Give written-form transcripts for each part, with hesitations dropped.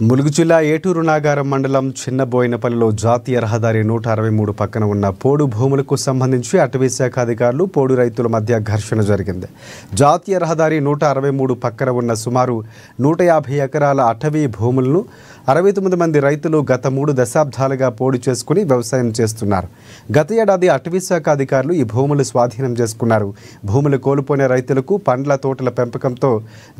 ములుగు జిల్లా ఏటూరు నాగారం మండలం చిన్నబోయినపల్లిలో జాతీయ రహదారి 163 పక్కన ఉన్న పోడు భూములకు సంబంధించి అటవీ శాఖ అధికారులు పోడు రైతుల మధ్య ఘర్షణ జరిగింది. జాతీయ రహదారి 163 పక్కన ఉన్న సుమారు 150 ఎకరాల అటవీ భూములను 69 మంది రైతులు గత 3 దశాబ్దాలుగా పోడు చేసుకుని వ్యవసాయం చేస్తున్నారు. గత ఏడాది అటవీ శాఖ అధికారులు ఈ భూములు స్వాధీనం చేసుకున్నారు. భూములు కోల్పోయిన రైతులకు పండ్ల తోటల పెంపకంతో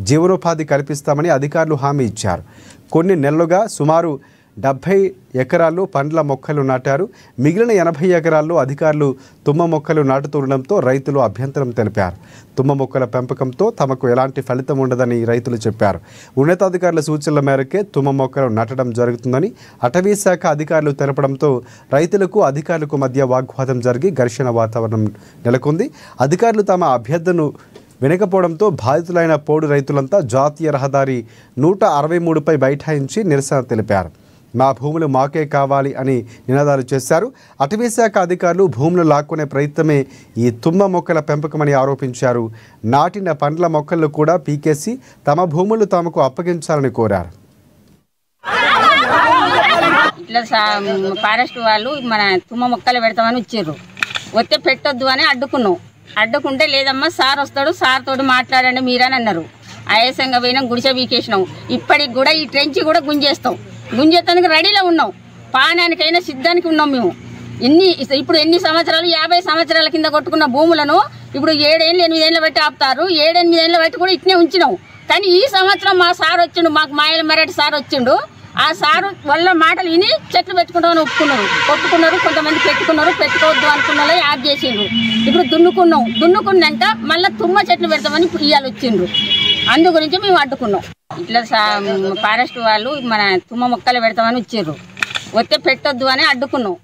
జీవనోపాధి కల్పిస్తామని అధికారులు హామీ ఇచ్చారు. కొన్ని నెలలుగా సుమారు 70 ఎకరాల్లో పండ్ల మొక్కలు నాటారు. మిగిలిన 80 ఎకరాల్లో అధికారులు తుమ్మ మొక్కలు నాటుతుండడంతో రైతులు అభ్యంతరం తెలిపారు. తుమ్మ మొక్కల పెంపకంతో తమకు ఎలాంటి ఫలితం ఉండదని రైతులు చెప్పారు. ఉన్నతాధికారుల సూచనల మేరకే తుమ్మ మొక్కలు నాటడం జరుగుతుందని అటవీ శాఖ అధికారులు తెలపడంతో రైతులకు అధికారులకు మధ్య వాగ్వాదం జరిగి ఘర్షణ వాతావరణం నెలకొంది. అధికారులు తమ అభ్యర్థనను వినకపోవడంతో బాధితులైన పోడు రైతులంతా జాతీయ రహదారి 163పై బైఠాయించి నిరసన తెలిపారు. మా భూములు మాకే కావాలి అని నినాదాలు చేశారు. అటవీ శాఖ అధికారులు భూములు లాక్కునే ప్రయత్నమే ఈ తుమ్మ మొక్కల పెంపకమని ఆరోపించారు. నాటిన పండ్ల మొక్కలను కూడా పీకేసి తమ భూములు తమకు అప్పగించాలని కోరారు. ఇట్లా ఫారెస్ట్ వాళ్ళు మన తుమ్మ మొక్కలు పెడతామని వచ్చారు. వస్తే పెట్టొద్దు అని అడ్డుకుంటే లేదమ్మా సార్ వస్తాడు, సార్ తోటి మాట్లాడండి మీరని అన్నారు. ఆయాసంగా పోయినాం, గుడిసె బీకేసినాం. ఇప్పటికి కూడా ఈ ట్రెంచి కూడా గుంజేస్తానికి రెడీలో ఉన్నాం. పానానికైనా సిద్ధానికి ఉన్నాం మేము. ఇప్పుడు ఎన్ని సంవత్సరాలు 50 సంవత్సరాల కింద కొట్టుకున్న భూములను ఇప్పుడు 7 ఏళ్ళు 8 ఏళ్ళు బట్టి ఆపుతారు. 7 8 ఏళ్ళ బట్టి కూడా ఇట్నే ఉంచినాం. కానీ ఈ సంవత్సరం మా సార్ వచ్చిండు, మాకు మాయల మరాఠీ సార్ వచ్చిండు. ఆ సారు వల్ల మాటలు విని చెట్లు పెట్టుకుంటామని ఒప్పుకున్నారు. కొంతమంది పెట్టుకోవద్దు అనుకున్న వాళ్ళు యాప్ చేసిండ్రు. ఇప్పుడు దున్నుకున్నాక మళ్ళీ తుమ్మ చెట్లు పెడతామని ఇవాళ వచ్చిండ్రు. అందు గురించి మేము అడ్డుకున్నాం. ఇట్లా ఫారెస్ట్ వాళ్ళు మన తుమ్మ మొక్కలు పెడతామని వచ్చారు. వస్తే పెట్టొద్దు అని అడ్డుకున్నాం.